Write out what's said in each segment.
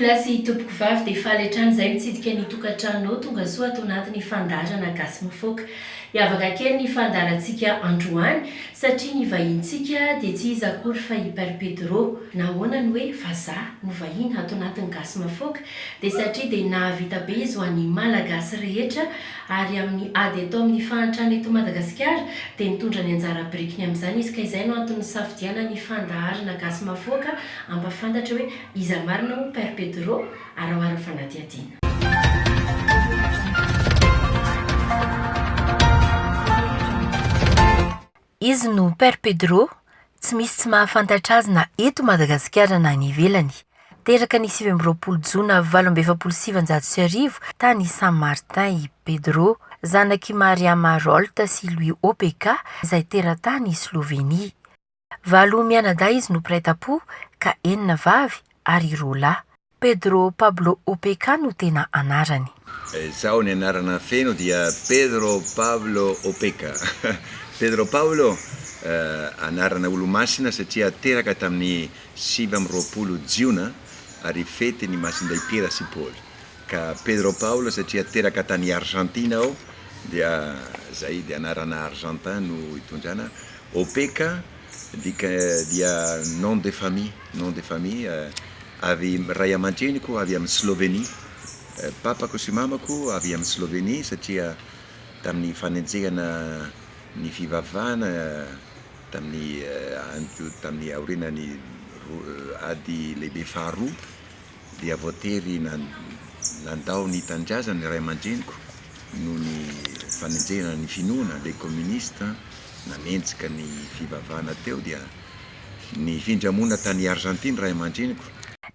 lasy tompoko vavy dia faletrany izay mitsidika ny tokantranonao tonga soa atao anatin'ny fandarana gasy mifoaka. Hiavaka kely ny fandarantsika androany satria ny vahintsika dia tsy izy akory fa i Père Pedro. Nahoana ny hoe vazaha no vahiny atao anatin'ny gasy mifoaka dia satria dia nahavita be izy ho an'ny malagasy rehetra ary amin'ny ady atao amin'ny fahantrana eto Madagasikara dia mitondra ny anjara birikiny amin'izany izy ka izay no antony safidiana ny fandaharana gasy mifoaka ampafantatra hoe iza marina moa Père Pedro arahoara fanadihadiana. Izy no Père Pedro tsy misy tsy mahafantatra azy na eto Madagasikara na any ivelany. Teraka ny 20 Jona 1827 tany Saint-Martin i Pedro, zanaky Maria Marolte sy Louis Opeka izay teratany Slovenia. 9 mianadahy izy no mpiray-tam-po ka 9 vavy ary 2 lahy. Pedro Pablo Opeka no tena anarany. Zao ny anarana feno dia Pedro Pablo Opeka. Pedro Pablo anarana olo-masina satria teraka tamin'ny 20 Jiona ary fety ny masinday Piera sy Paul. Ka Pedro Pablo satria teraka tany Argentina ao dia zay dia anarana Argentin no itondrana. Opeka dia nom de famille avy ray aman-dreniko avy amin'ny Slovenia. Papako sy mamako avy amin'ny Slovenia satria tamin'ny fanenjehana ny fivavahana tamin'ny aorinany ady lehibe faharoa dia voatery nandao ny tanindrazana ny ray aman-dreniko noho ny fanenjehana ny finoana le communiste nanenjika ny fivavahana teo dia ny findramona tany Argentine ray aman-dreniko.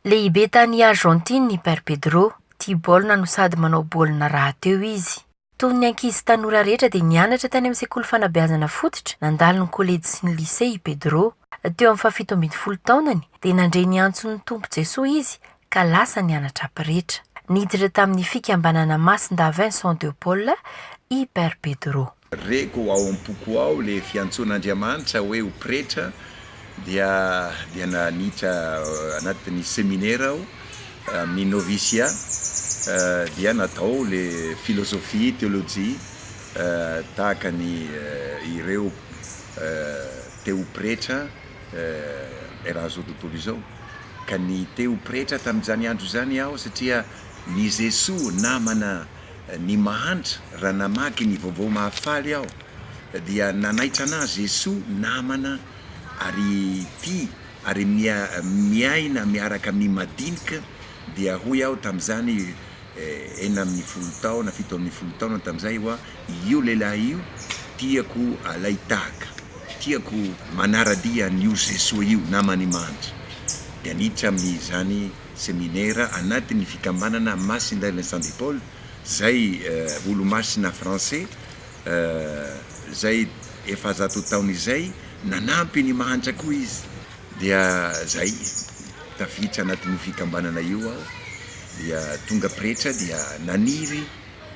Lehibe tany Argentine ny Père Pedro, tia baolina no sady manao baolina raha teo izy. Toy ny ankizy tanora rehetra dia nianatra tany amin'ny sekoly fanabeazana fototra, nandalo ny kolejy sy ny lycée i Pedro. Teo amin'ny 17 taonany dia nandre ny antson'ny Tompo Jesoa izy ka lasa nianatra pretra. Niditra tamin'ny fikambanana Masinda Vincent de Paul i Père Pedro. Reko ao am-poko ao le fiantsoan'Andriamanitra hoe ho pretra dia nanitra anatin'ny seminaire ao amin'ny novisia dia natao le philosophie théologie tahaka ny ireo teo pretra raha zao tontolo izao ka ny teo pretra tamin'izany andro zany aho satria ny Jesoa namana ny mahantra raha namaky ny vaovao mahafaly aho dia nanaitra anazy Jesoa namana ary ary miaina miaraka amin'ny madinika dia hoy aho tamin'izany 10 taona 17 taona tamin'izay hoa io lehilahy io tiako alay tahaka, tiako manaradia an'io Jesoa io namany mahantra. Dia niditra amin'izany seminaire anatin'ny fikambanana Masinda Vincent de Paul zay olo-masina français zay efa 100 taona izay nanampy ny mahantra koa izy dia zay tafiditra anatin'ny fikambanana io aho dia tonga pretra dia naniry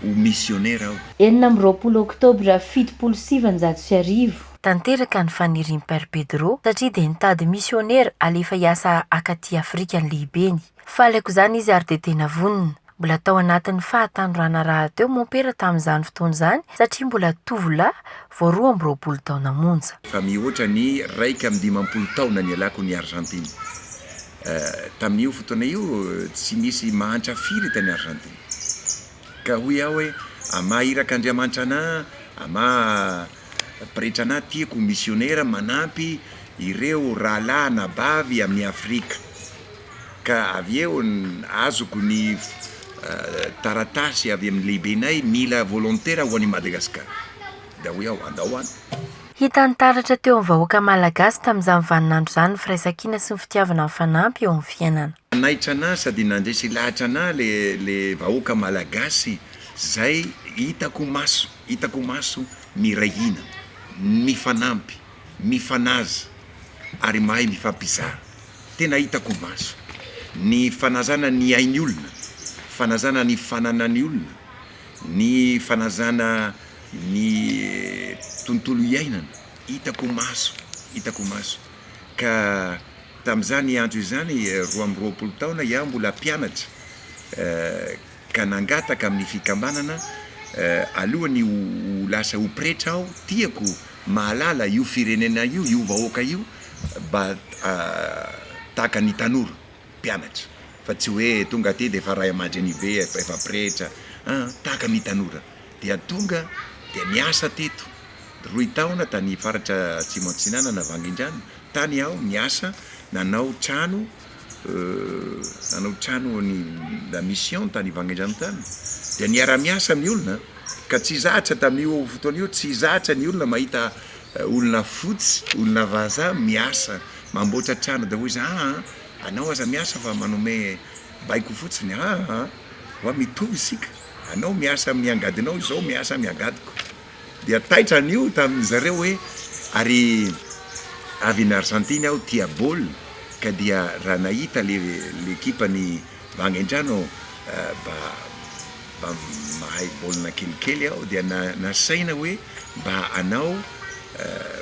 ho missionnaire aho. 20 Oktobra 1770 tanteraka ny fanirian'i Père Pedro satria dia nitady missionnaire alefa hiasa akaty Afrika ny lehibeny. Faleko izany izy ary dia tena vonona. Mbola tao anatin'ny fahatandroana raha teo mompera tamin'izany fotoana izany satria mbola tovolahy vao 12 taona monja. Fa mihoatra ny 12 taona ny alako ny Argentine. Tamin'io fotoana io tsy misy mahantra firy tany Argentine. Ka hoy aho hoe ama iraka Andriamanitra anahy, ama pretra anahy tiako missionnaire manampy ireo rahalahy nabavy amin'ny Afrika. Ka avy eo azoko ny taratasy avy amin'ny lehibenay mila volontaire ho an'i Madagasikara. Da hoy aho andao any. Hitany taratra teo amin'ny vahoaka malagasy tamin'izany vaninandro izany firaisan-kina sy ny fitiavana mifanampy eo amin'ny fiainana. Naitra anahy sady nandresy lahatra anahy le vahoaka malagasy zay hitako maso mirahina, mifanampy, mifanaza ary mahay mifampizara. Tena hitako maso. Ny fanazana ny ain'ny olona, fanazana ny fananan'ny olona, ny fanazana ny tontolo iainana, hitako maso. Ka tamin'izany andro izany 20 taona iaho mbola mpianatra ka nangataka amin'ny fikambanana alohany ho lasa ho pretra aho tiako mahalala io firenena io vahoaka io mba tahaka ny tanora mpianatra fa tsy hoe tonga aty de efa ray aman-dreny be efa pretra tahaka ny tanora dia tonga dia miasa teto 2 taona tany faratra Tsimotsinana na Vangaindrano tany aho miasa nanao trano ny la mission tany Vangaindrano tany dia niara-miasa amin'ny olona ka tsy zatra tamin'io fotoana io tsy zatra ny olona mahita olona fotsy olona vazaha miasa mamboatra trano da hoe anao aza miasa fa manome baiko fotsiny wa mitovy isika anao miasa amin'ny angadinao izao miasa amin'ny angadiko dia taitra an'io tamin'izareo hoe ary avy in Argentine aho tia bôl ka dia raha nahita l'équipe ny Vangaindrano mba mahay baolina kelikely aho dia nasaina hoe mba anao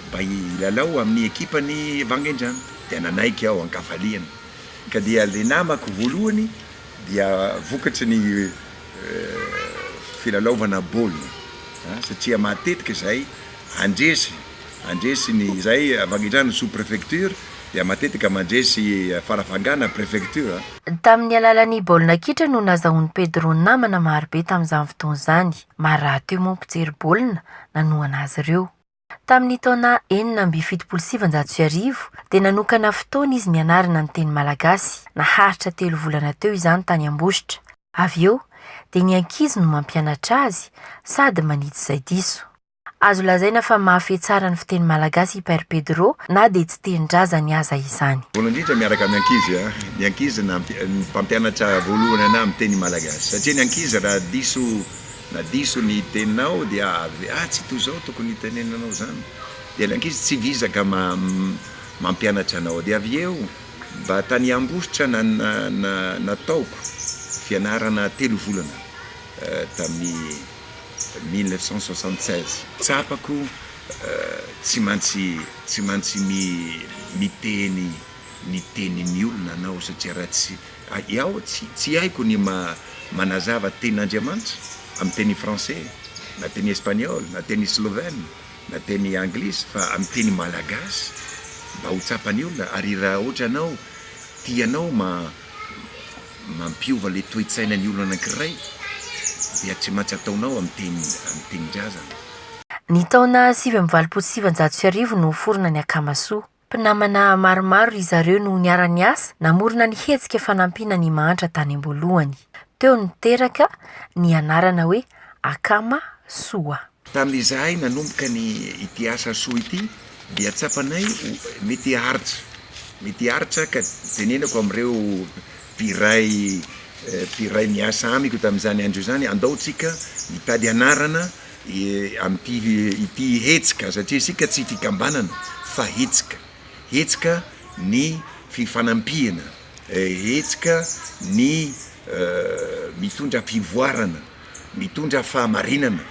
mba ilalao amin'ny ekipa ny Vangaindrano dia nanaiky aho ankavaliana ka dia le namako voalohany dia vokatry ny filalaovana baolina satria matetika zay andresy ny zay Vangaindrano sous préfecture dia matetika mandresy farafangana préfecture tamin'ny alalan'ny baolina kitra no nazahoan'ny Pedro namana marobe tamin'izany fotoana izany maraha teo moa mpijery baolina nanoana azy ireo tamin'ny taona 1977 dia nanokana fotoana izy nianarana ny teny malagasy naharitra 3 volana teo izany tany Ambositra avy eo dia ny ankizy no mampianatra azy sady manitsy izay diso azo lazaina fa mahafehy tsara ny fiteny malagasy i Père Pedro na dia tsy tenin-drazany aza izany voalohany indrindra miaraka amin'ny ankizy ny mpampianatra voalohany anahy amin'ny teny malagasy satria ny ankizy raha diso ny teninao dia tsy toy izao tokony tenenanao zany dia ny ankizy tsy vizaka mampianatra anao dia avy eo mba tany Ambositra nataoko fianarana 3 volana tamin'ny 1976 tsapako tsy mantsy miteny ny olona anao satria raha iaho tsy haiko ny manazava tenin'Andriamanitra amin'ny teny français na teny espagnol na teny slovène na teny anglisy fa amin'ny teny malagasy mba ho tsapany olona ary raha ohatra anao tianao mampiova le toe-tsainany olona anankiray dia tsy maintsy ataonao amin'ny tenin-drazana. Ny taona 1979 no forona ny Akamasoa. Mpinamana maromaro ry zareo no niara-niasa namorona ny hetsika fanampiana ny mahantra tany am-boalohany. Teo niteraka ny anarana hoe Akamasoa. Tamin'izahay nanomboka ny ity asa soa ity dia tsapanay mety haritra ka tenenako amin'ireo mpiray miasa amiko tamin'izany andro izany andaotsika mitady anarana ity hetsika satria isika tsy fikambanana fa hetsika ny fifanampiana hetsika ny mitondra fivoarana mitondra fahamarinana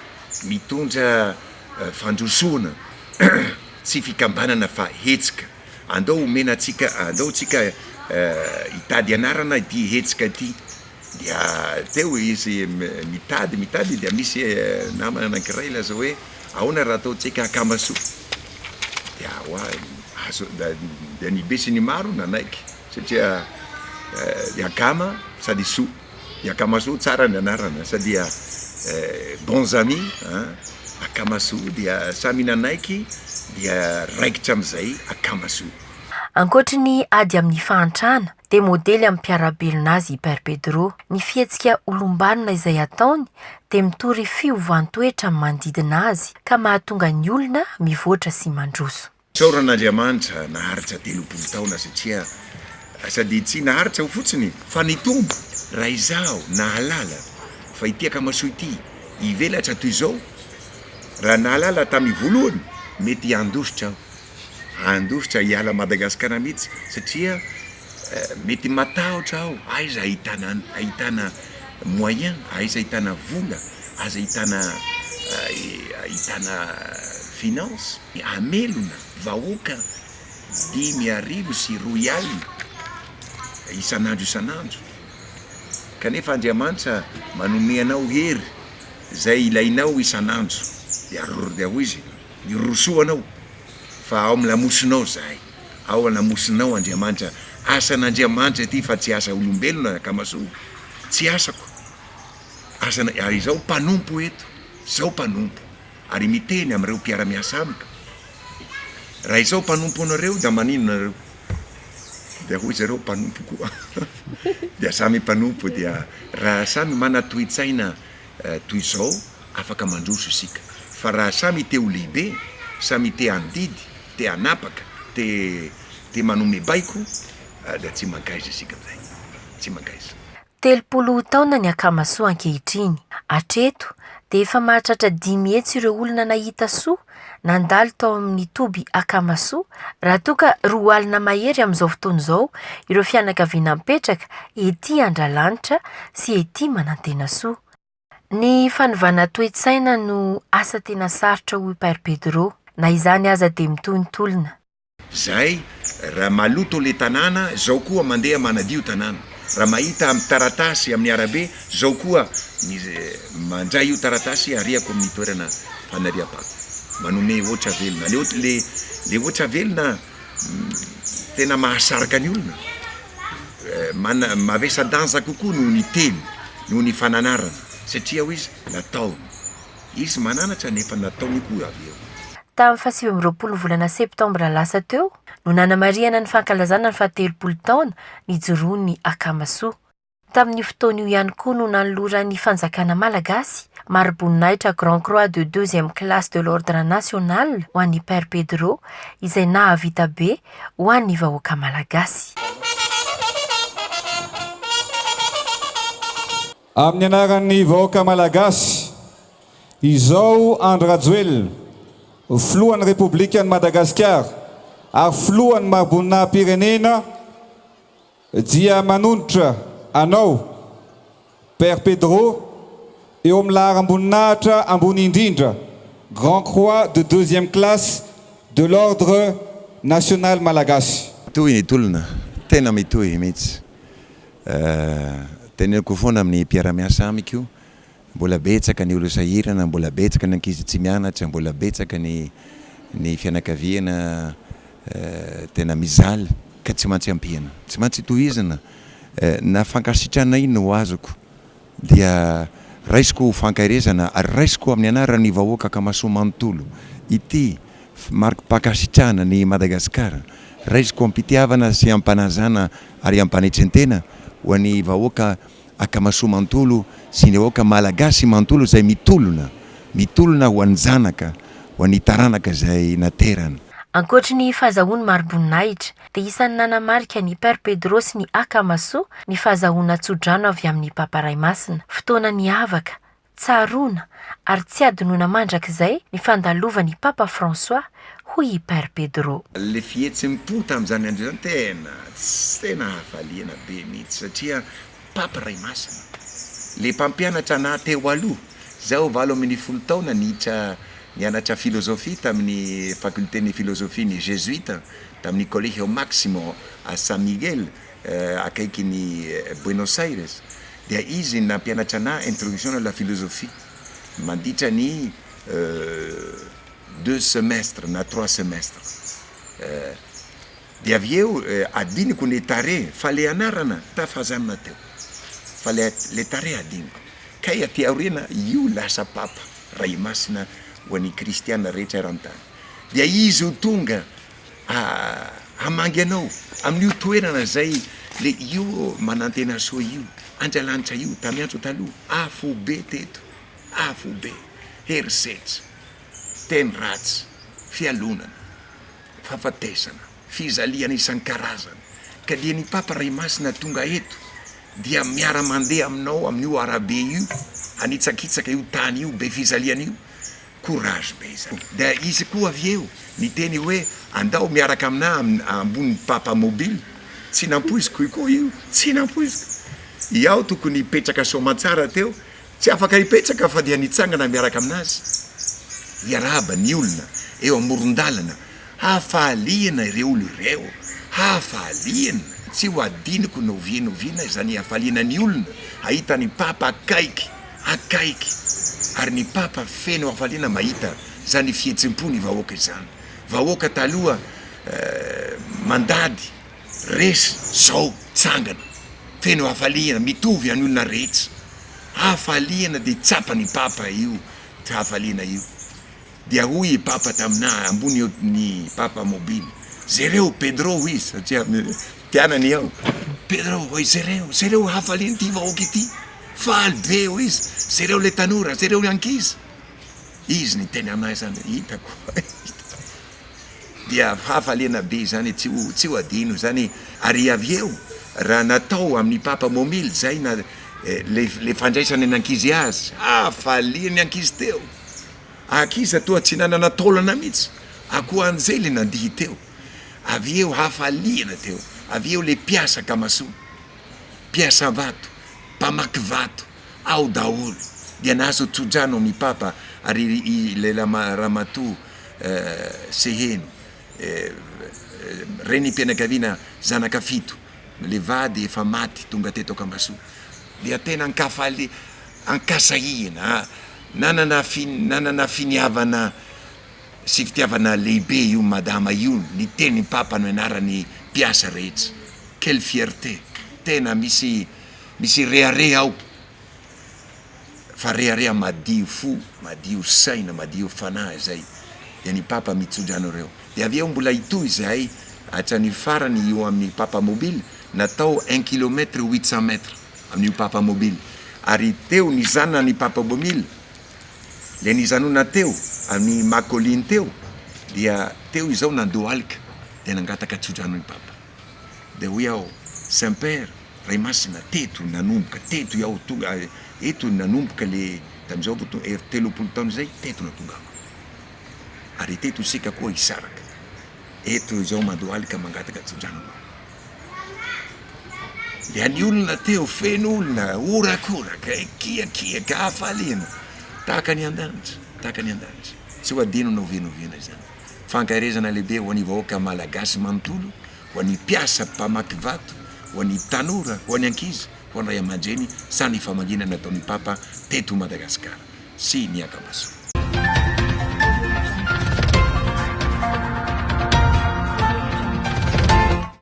mitondra fandrosoana tsy fikambanana fa hetsika andao tsika itady anarana ity hetsika ity dia teo izy mitady dia misy namana anankiray laza hoe ahoana raha ataotsika Akamasoa dia ny be sy ny maro nanaiky satria Akama sady soa Akamasoa tsara ny anarana sady bons amis Akamasoa dia samy nanaiky dia raikitra amin'izay Akamasoa. Ankoatra ny ady amin'ny fahantrana dia modely amin'ny mpiarabelona azy i Père Pedro ny fihetsika olombanona izay ataony dia mitory fiovantoetra amin'ny manodidina azy ka mahatonga ny olona mivoatra sy mandroso. Saoran'Andriamanitra naharitra 30 taona satria sady tsy naharitra ho fotsiny fa nitombo raha izaho nahalala fa ity Akamasoa ity ivelatra toy izao raha nahalala tamin'ny voalohany mety andositra hiala Madagasikara mihitsy satria mety matahotra aho aiza ahitana moyen aiza ahitana vola aiza ahitana finance amelona vahoaka 5,2 isan'andro kanefa Andriamanitra manome anao hery zay ilainao isan'andro de hoy izy irosoanao fa ao milamosinao zahay ao anamosinao Andriamanitra asan'Andriamanitra ty fa tsy asa olombelona akamaso tsy asako asana ary izao mpanompo eto zao mpanompo ary miteny am'ireo mpiara-miasa amiko raha izao mpanompo anareo da manino nareo de hoy zareo mpanompo koa dia samy mpanompo dia raha samy mana toetsaina toy izao afaka mandroso isika fa raha samy te ho lehibe samy te andidy te anapaka te manome baiko da tsy mankaiza isika zay tsy mankaiza 30 taona ny akamasoa ankehitriny atreto de efa mahatratra 10 etsy ireo olona nahita soa nandalo tao amin'ny toby akamasoa raha toka 2 alina mahery amin'izao fotoana izao ireo fianakaviana mipetraka ety Andralanitra sy ety Manantena soa. Ny fanovana toe-tsaina no asa tena sarotra hoy Père Pedro na izany aza de mitontolona zay raha maloto le tanàna zao koa mandeha manadio tanàna raha mahita amin'ny taratasy amin'ny arabe zao koa mandray io taratasy ariako amin'ny toerana fanariam-pako manome oatra velona le oatra velona tena mahasaraka ny olona mavesa-danja kokoa noho ny teny noho ny fananarana satria ho izy natao izy mananatra nefa nataony koa avy eo. Tamin'ny 20 volana septambra lasa teo no nanamariana ny fankalazana ny 30 taona nijoroany Akamasoa. Tamin'ny fotoana io ihany koa no nanolora ny fanjakana malagasy marim-boninahitra Grand Croix de 2e classe de l'ordre national ho an'ny Père Pedro izay nahavita be ho an'ny vahoaka malagasy. Amin'ny anaran'ny vahoaka malagasy izao Andry Rajoelina filohan'ny Republika ny Madagasikara ary filohan'ny marim-boninahim-pirenena dia manondratra anao Père Pedro eo amin'ny laharam-boninahitra ambony indrindra Grand Croix de 2e classe de l'ordre national malagasy. Toy ny tolona tena mitohy mihitsy teneniko foana amin'ny mpiara-miasa amiko io mbola betsaka ny olo sahirana mbola betsaka ny ankizy tsy mianatra mbola betsaka ny fianakaviana tena mizaly ka tsy maintsy ampihana tsy maintsy tohizana na fankasitrana ino ho azoko dia raisiko ho fankairezana ary raisiko amin'ny anarany vahoaka Akamasoa manontolo ity marika-pakasitrana ny Madagasikara raisiko ampitiavana sy ampanazana ary ampanetren-tena ho an'ny vahoaka Akamasoa manontolo sy ny vahoaka malagasy manontolo zay mitolona ho an'ny zanaka ho an'ny taranaka zay naterana. Ankoatry ny fahazahoany marim-boninahitra dia isan'ny nanamarika ny Père Pedro sy ny Akamasoa ny fahazahoana tsodrano avy amin'ny Papa Raimasina fotoana ny havaka tsaroana ary tsy adinoana mandrakizay ny fandalovan'ny Papa François hoy Père Pedro. Le fihetsem-po tamin'izany andro zany tena hafaliana be mihitsy satria Papa Raimasina le mpampianatra na teo aloha zao 18 taona nianatra filozofia tamin'ny facultény filozofia ny jésuite tamin'ny Collegio Maximo à San Miguel akaikin'ny Buenos Aires dia izy nampianatra ana introduction à la philosophie manditra ny 2 semestres na 3 semestres dia avy eo adiniko ny tare fa le anarana tafazanana teo fa le tare adiniko kay aty aoriana io lasa Papa Raimasina ho an'ny kristiana rehetra eran-tany dia izy ho tonga hamangy anao amin'io toerana zay le io Manantena soa io Andrialanitra io tamiandro taloha afo be teto afo be herisetra teny ratsy fialonana fahafatesana fizaliana isan-karazana ka dia ny Papa Raimasina tonga eto dia miara mandeha aminao amin'io arabe io anitsakitsaka io tany io be fizaliana io courage be zany dia izy koa avy eo ny teny hoe andao miaraka amina ambony Papa mobile tsy nampoiziko koa io tsy nampoiziko iaho tokony hipetraka soamantsara teo tsy afaka hipetraka fa dia nitsangana miaraka aminazy iaraba ny olona eo amoron-dalana hafaliana ireo olo ireo, hafaliana tsy ho adiniko noviana zany hafaliana ny olona. Ahita ny papa akaiky ary ny papa feno hafaliana mahita zany fihetsim-po ny vahoaka izany. Vahoaka taloha mandady resy zao tsangana feno hafaliana mitovy any olona rehetra, hafaliana de tsapa ny papa io ty hafaliana io. Dia hoy papa tamina ambony ny papa mobile, zereo Pedro izy satria tianany ao, Pedro hoy zereo hafaliana ty vahoaka ity, faly be o izy, zereo le tanora, zereo le ankizy. Izy ny teny aminay zany, hitako dia hafaliana be zany tsy ho adino zany. Ary avy eo raha natao amin'ny papa mobile zay na le fandraisany ny ankizy azy, hafaliana ny ankizy teo. Ankizy atoa tsy nanana taolana mihitsy, akoho an'izay le nandihy teo. Avy eo hafaliana teo. Avy eo le mpiasa kamasoa, mpiasa vato, mpamaky vato, ao daholo dia nahazo tsodrano amin'ny papa. Ary le ramatoa seheno reny mpianakaviana zanaka fito, le vady efa maty tonga teto Kamasoa. Dia tena ankasahihana, nanana finiavana sy fitiavana lehibe io madama io, ny teny papa no anarany mpiasa rehetra. Quelle fierté, tena misy reare ao. Fa rearea madio fo, madio saina, madio fanahy zay. Dia ny papa mitsodrano reo. Dia avy eo mbola itoy zay hatrany farany io amin'ny papa mobile, natao 1 km 800 mètres amin'io papa mobile. Ary teo nizana ny papa mobile, le nizanona teo amin'ny Makoliny teo, dia teo izao nandoa alika dia nangataka tsodrano ny papa. Dia hoy ao, Saint-Père, ray masina, teto nanomboka, teto iaho tonga, eto nanomboka le tam'izao telopolo taona zay, teto na tonga. Ary teto isika koa isaraka, eto izao mandoa alika mangataka tsodrano. Dia ny olona teo, feno olona, orakoraka, kiakiaka, hafaliana, tahaka ny andanitra. Tsy ho adino noviana zany. Fankairezana lehibe ho an'ny vahoaka malagasy manontolo, ho an'ny mpiasa mpamaky vato, ho an'ny tanora, ho an'ny ankizy, ho an'ny ray aman-dreny, sa ny famangina nataon'ny papa teto Madagasikara sy ny Kamasoa.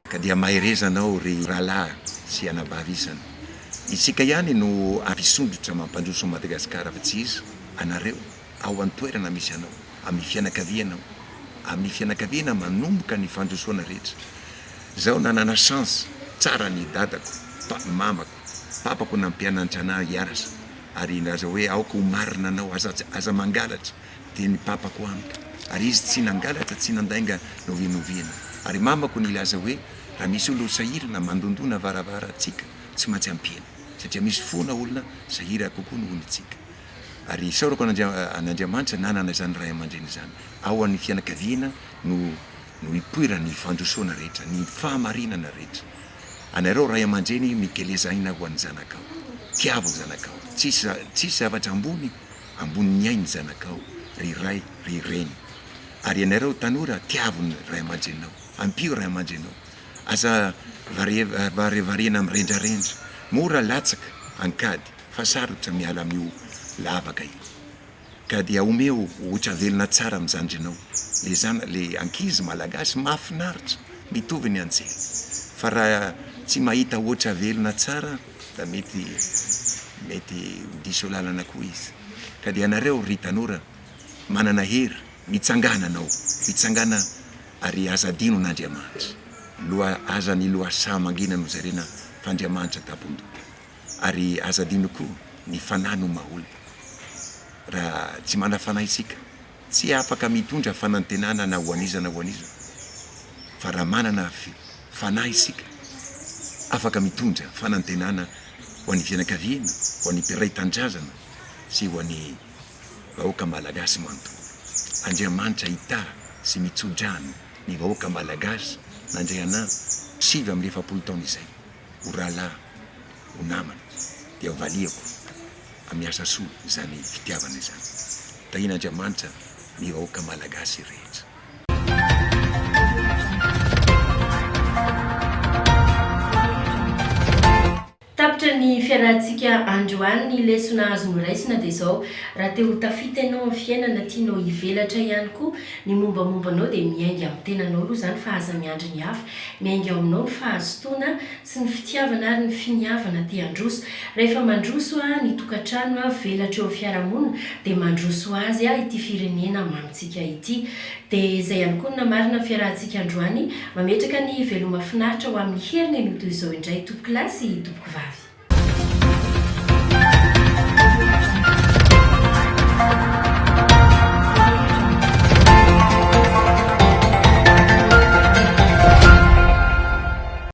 Ka dia maherezanao ry rahalahy sy anabavisana, isika ihany no ampisondrotra mampandroso Madagasikara fa tsy izy anareo ao an-toerana misy anao, amin'ny fianakavianao, amin'ny fianakaviana manomboka ny fandrosoana rehetra. Zao nanana chance tsara ny dadako, mamako, papako nampianatra anahy hiarasa, ary naza hoe aoka ho marina anao, aza mangalatra dia ny papako amiko. Ary izy tsy nangalatra, tsy nandainga novinoviana. Ary mamako nilaza hoe raha misy olo sahirana mandondona varavara atsika, tsy maintsy ampiana, satria misy fona olona sahira kokoa nohony tsika. Ary saorako an'Andriamanitra nanana zany ray aman-dreny zany. Ao amin'ny fianakaviana no hipoira ny fandrosoana rehetra, ny fahamarinana rehetra. Anareo ray aman-dreny mikelezaina ho an'ny zanakao, tiavo zanakao, tsisy zavatra ambony ny ainy zanakao, ry ray, ry reny. Ary anareo tanora tiavo ny ray aman-drenao, ampio ray aman-drenao. Aza varena mirendrarendra, mora latsaka ankady, fa sarotra miala amin'io lavaka io. Ka dia omeo ohatra velona tsara amin'izandrinao. Le ankizy malagasy mahafinaritra, mitovy ny antsika. Fa raha tsy mahita ohatra velona tsara, da mety diso lalana koa izy. Ka dia anareo ry tanora manana hery, mitsangana anao, mitsangana ary aza dino n'Andriamanitra. Aza ny loasa mangina no zarena f'Andriamanitra tapondoka. Ary aza dino koa ny fanahy no maholo. Raha tsy mana fanahy isika, tsy afaka mitondra fanantenana na ho aniza, fa raha manana fanahy isika, afaka mitondra fanantenana ho an'ny fianakaviana, ho an'ny mpiray tandrazana sy ho an'ny vahoaka malagasy manontolo. Andriamanitra hita sy mitsodrano ny vahoaka malagasy nandray anahy 7 taona izay, ho rahalahy, ho namana, dia valiako amin'ny asa soa izany fitiavana izany. Tahiana Andriamanitra ny vahoaka malagasy rehetra. ankoatra ny fiarahantsika androany ny lesona azo noraisina dia izao raha te ho tafita ianao amin'ny fiainana tianao hivelatra ihany koa ny mombamombanao dia miainga amin'ny tenanao aloha izany fa aza miandry ny hafa miainga ao aminao ny fahazotoana sy ny fitiavana ary ny finiavana te handroso rehefa mandroso ny tokantrano velatra eo fiarahamonina dia mandroso azy ity firenena mamintsika ity dia izay ihany koa namarina fiarahantsika androany mametraka ny veloma finaritra ho amin'ny heriny no toy izao indray tompoko lahy sy tompoko vavy.